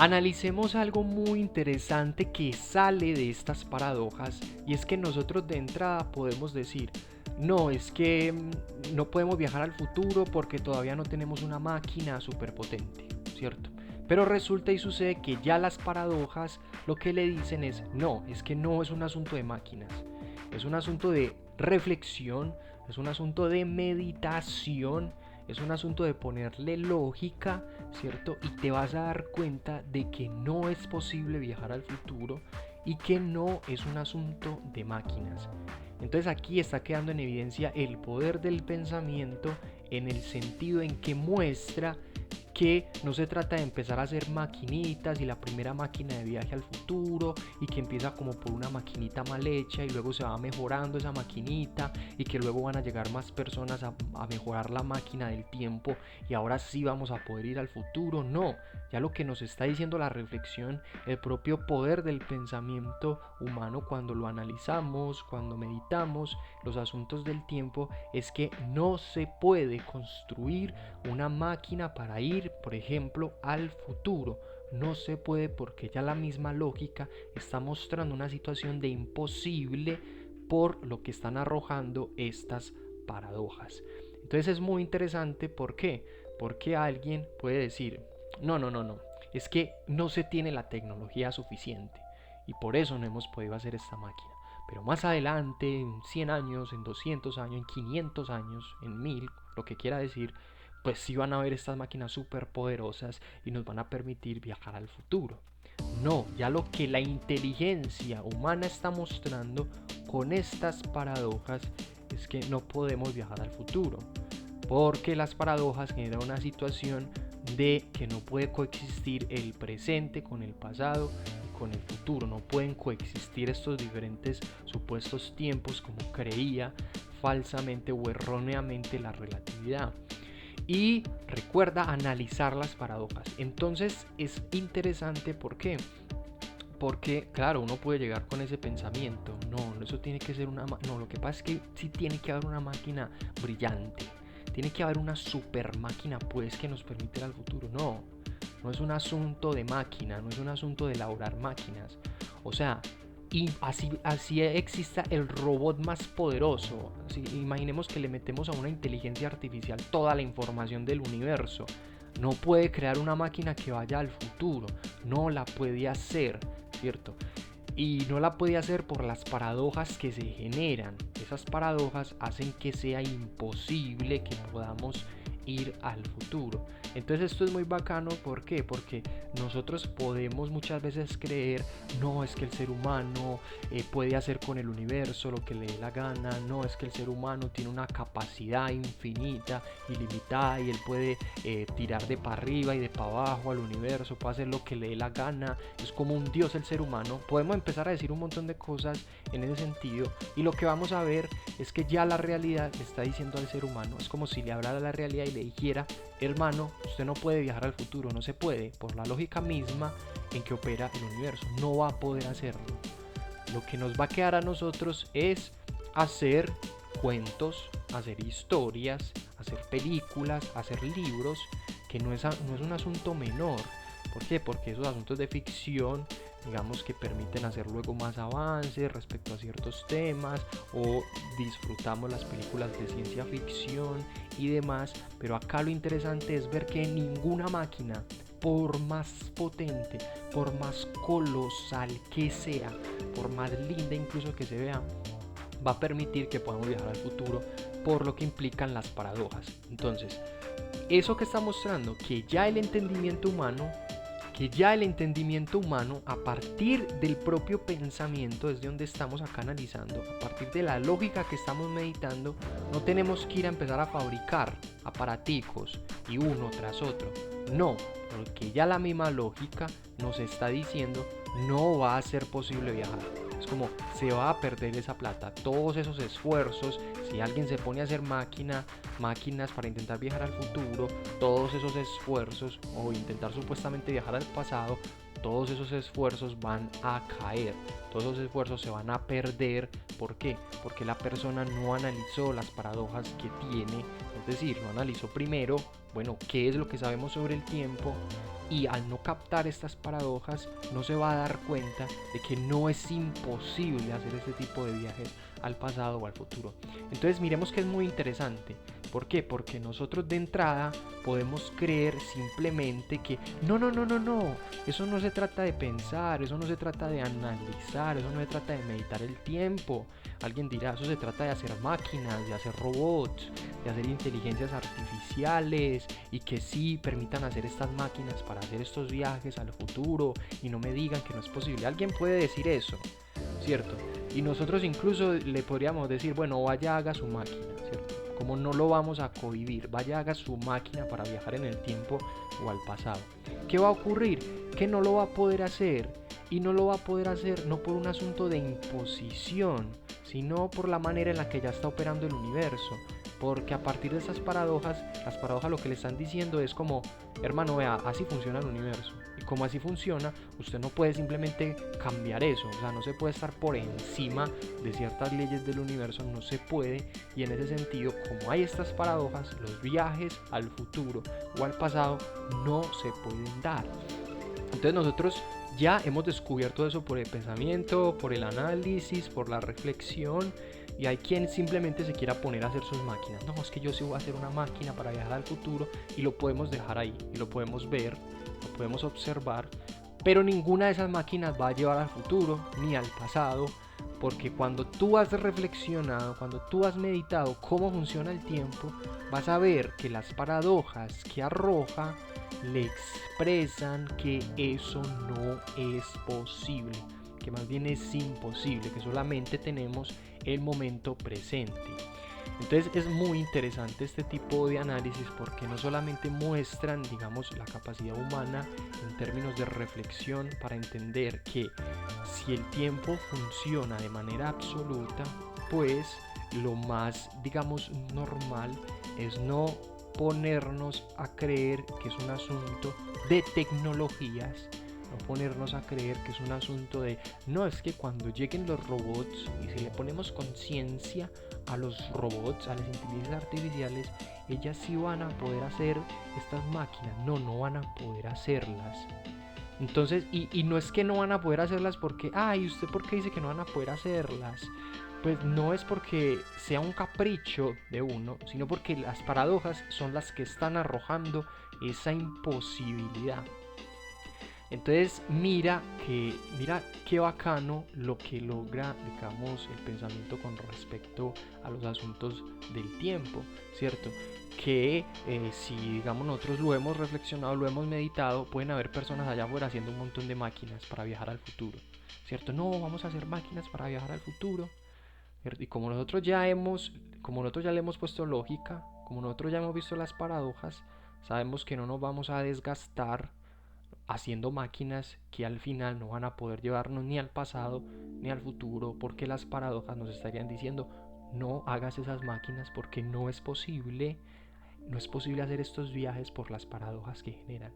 Analicemos algo muy interesante que sale de estas paradojas, y es que nosotros de entrada podemos decir, no, es que no podemos viajar al futuro porque todavía no tenemos una máquina superpotente, ¿cierto? Pero resulta y sucede que ya las paradojas lo que le dicen es, no, es que no es un asunto de máquinas, es un asunto de reflexión, es un asunto de meditación, es un asunto de ponerle lógica, ¿cierto? Y te vas a dar cuenta de que no es posible viajar al futuro y que no es un asunto de máquinas. Entonces aquí está quedando en evidencia el poder del pensamiento en el sentido en que muestra que no se trata de empezar a hacer maquinitas y la primera máquina de viaje al futuro y que empieza como por una maquinita mal hecha y luego se va mejorando esa maquinita y que luego van a llegar más personas a mejorar la máquina del tiempo y ahora sí vamos a poder ir al futuro. No, ya lo que nos está diciendo la reflexión, el propio poder del pensamiento humano cuando lo analizamos, cuando meditamos los asuntos del tiempo, es que no se puede construir una máquina para ir, por ejemplo, al futuro. No se puede porque ya la misma lógica está mostrando una situación de imposible por lo que están arrojando estas paradojas. Entonces es muy interesante, ¿por qué? Porque alguien puede decir, no, es que no se tiene la tecnología suficiente y por eso no hemos podido hacer esta máquina. Pero más adelante, en 100 años, en 200 años, en 500 años, en 1000, lo que quiera decir, pues sí van a haber estas máquinas súper poderosas y nos van a permitir viajar al futuro. No, ya lo que la inteligencia humana está mostrando con estas paradojas es que no podemos viajar al futuro, porque las paradojas generan una situación de que no puede coexistir el presente con el pasado y con el futuro. No pueden coexistir estos diferentes supuestos tiempos como creía falsamente o erróneamente la relatividad. Y recuerda analizar las paradojas. Entonces es interesante, ¿por qué? Porque, claro, uno puede llegar con ese pensamiento. No, eso tiene que ser una... No, lo que pasa es que sí tiene que haber una máquina brillante. Tiene que haber una super máquina, pues, que nos permita ir al futuro. No, no es un asunto de máquina, no es un asunto de elaborar máquinas. O sea, y así exista el robot más poderoso. Así, imaginemos que le metemos a una inteligencia artificial toda la información del universo. No puede crear una máquina que vaya al futuro. No la puede hacer, ¿cierto? Y no la puede hacer por las paradojas que se generan. Esas paradojas hacen que sea imposible que podamos ir al futuro. Entonces esto es muy bacano, ¿por qué? Porque nosotros podemos muchas veces creer, no, es que el ser humano puede hacer con el universo lo que le dé la gana, no, es que el ser humano tiene una capacidad infinita, ilimitada, y él puede tirar de para arriba y de para abajo al universo, puede hacer lo que le dé la gana, es como un dios el ser humano. Podemos empezar a decir un montón de cosas en ese sentido, y lo que vamos a ver es que ya la realidad le está diciendo al ser humano, es como si le hablara la realidad y le dijera, hermano, usted no puede viajar al futuro, no se puede, por la lógica misma en que opera el universo, no va a poder hacerlo. Lo que nos va a quedar a nosotros es hacer cuentos, hacer historias, hacer películas, hacer libros, que no es un asunto menor. ¿Por qué? Porque esos asuntos de ficción, digamos que permiten hacer luego más avances respecto a ciertos temas, o disfrutamos las películas de ciencia ficción y demás, pero acá lo interesante es ver que ninguna máquina, por más potente, por más colosal que sea, por más linda incluso que se vea, va a permitir que podamos viajar al futuro, por lo que implican las paradojas. Entonces, eso que está mostrando que ya el entendimiento humano, a partir del propio pensamiento, desde donde estamos acá analizando, a partir de la lógica que estamos meditando, no tenemos que ir a empezar a fabricar aparaticos y uno tras otro. No, porque ya la misma lógica nos está diciendo no va a ser posible viajar. Es como se va a perder esa plata, todos esos esfuerzos. Si alguien se pone a hacer máquinas para intentar viajar al futuro, todos esos esfuerzos, o intentar supuestamente viajar al pasado, todos esos esfuerzos van a caer, todos esos esfuerzos se van a perder. ¿Por qué? Porque la persona no analizó las paradojas que tiene, es decir, no analizó primero, bueno, qué es lo que sabemos sobre el tiempo, y al no captar estas paradojas no se va a dar cuenta de que no es imposible hacer este tipo de viajes al pasado o al futuro. Entonces miremos que es muy interesante. ¿Por qué? Porque nosotros de entrada podemos creer simplemente que no, eso no se trata de pensar, eso no se trata de analizar, eso no se trata de meditar el tiempo. Alguien dirá, eso se trata de hacer máquinas, de hacer robots, de hacer inteligencias artificiales y que sí permitan hacer estas máquinas para hacer estos viajes al futuro y no me digan que no es posible. Alguien puede decir eso, ¿cierto? Y nosotros incluso le podríamos decir, bueno, vaya haga su máquina, ¿cierto? Como no lo vamos a cohibir, vaya haga su máquina para viajar en el tiempo o al pasado. ¿Qué va a ocurrir? Que no lo va a poder hacer. Y no lo va a poder hacer no por un asunto de imposición, sino por la manera en la que ya está operando el universo. Porque a partir de esas paradojas, las paradojas lo que le están diciendo es como, hermano, vea, así funciona el universo. Y como así funciona, usted no puede simplemente cambiar eso. O sea, no se puede estar por encima de ciertas leyes del universo, no se puede. Y en ese sentido, como hay estas paradojas, los viajes al futuro o al pasado no se pueden dar. Entonces nosotros ya hemos descubierto eso por el pensamiento, por el análisis, por la reflexión. Y hay quien simplemente se quiera poner a hacer sus máquinas. No, es que yo sí voy a hacer una máquina para viajar al futuro y lo podemos dejar ahí, y lo podemos ver, lo podemos observar, pero ninguna de esas máquinas va a llevar al futuro ni al pasado, porque cuando tú has reflexionado, cuando tú has meditado cómo funciona el tiempo, vas a ver que las paradojas que arroja le expresan que eso no es posible, que más bien es imposible, que solamente tenemos el momento presente. Entonces es muy interesante este tipo de análisis porque no solamente muestran, digamos, la capacidad humana en términos de reflexión para entender que si el tiempo funciona de manera absoluta, pues lo más, digamos, normal es no ponernos a creer que es un asunto de tecnologías, no ponernos a creer que es un asunto de, no, es que cuando lleguen los robots y si le ponemos conciencia a los robots, a las inteligencias artificiales, ellas sí van a poder hacer estas máquinas. No van a poder hacerlas. Entonces, y no es que no van a poder hacerlas porque, ¿y usted por qué dice que no van a poder hacerlas? Pues no es porque sea un capricho de uno, sino porque las paradojas son las que están arrojando esa imposibilidad. Entonces mira qué bacano lo que logra, digamos, el pensamiento con respecto a los asuntos del tiempo, ¿cierto? Que si, digamos, nosotros lo hemos reflexionado, lo hemos meditado, pueden haber personas allá afuera haciendo un montón de máquinas para viajar al futuro, ¿cierto? No, vamos a hacer máquinas para viajar al futuro, ¿cierto? Y como nosotros ya le hemos puesto lógica, como nosotros ya hemos visto las paradojas, sabemos que no nos vamos a desgastar haciendo máquinas que al final no van a poder llevarnos ni al pasado ni al futuro, porque las paradojas nos estarían diciendo no hagas esas máquinas porque no es posible hacer estos viajes por las paradojas que generan.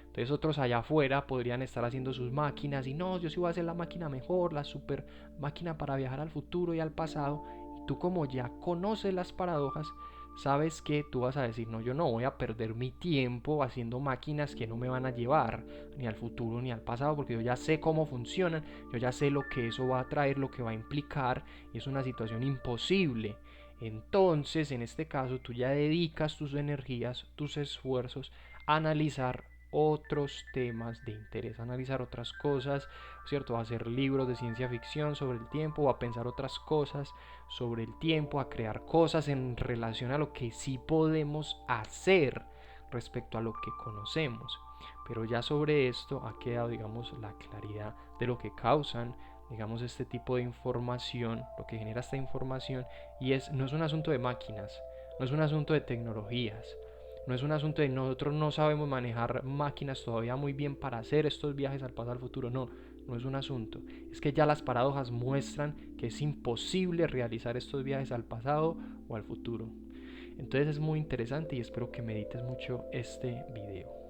Entonces otros allá afuera podrían estar haciendo sus máquinas y no, yo sí voy a hacer la máquina mejor, la super máquina para viajar al futuro y al pasado. Y tú, como ya conoces las paradojas, sabes que tú vas a decir, no, yo no voy a perder mi tiempo haciendo máquinas que no me van a llevar ni al futuro ni al pasado, porque yo ya sé cómo funcionan, yo ya sé lo que eso va a traer, lo que va a implicar, y es una situación imposible. Entonces, en este caso, tú ya dedicas tus energías, tus esfuerzos a analizar otros temas de interés, a analizar otras cosas, ¿cierto? A hacer libros de ciencia ficción sobre el tiempo, a pensar otras cosas sobre el tiempo, a crear cosas en relación a lo que sí podemos hacer respecto a lo que conocemos. Pero ya sobre esto ha quedado, digamos, la claridad de lo que causan, digamos, este tipo de información, lo que genera esta información, y no es un asunto de máquinas, no es un asunto de tecnologías, no es un asunto de nosotros no sabemos manejar máquinas todavía muy bien para hacer estos viajes al pasado al futuro, no es un asunto, es que ya las paradojas muestran que es imposible realizar estos viajes al pasado o al futuro. Entonces es muy interesante y espero que medites mucho este video.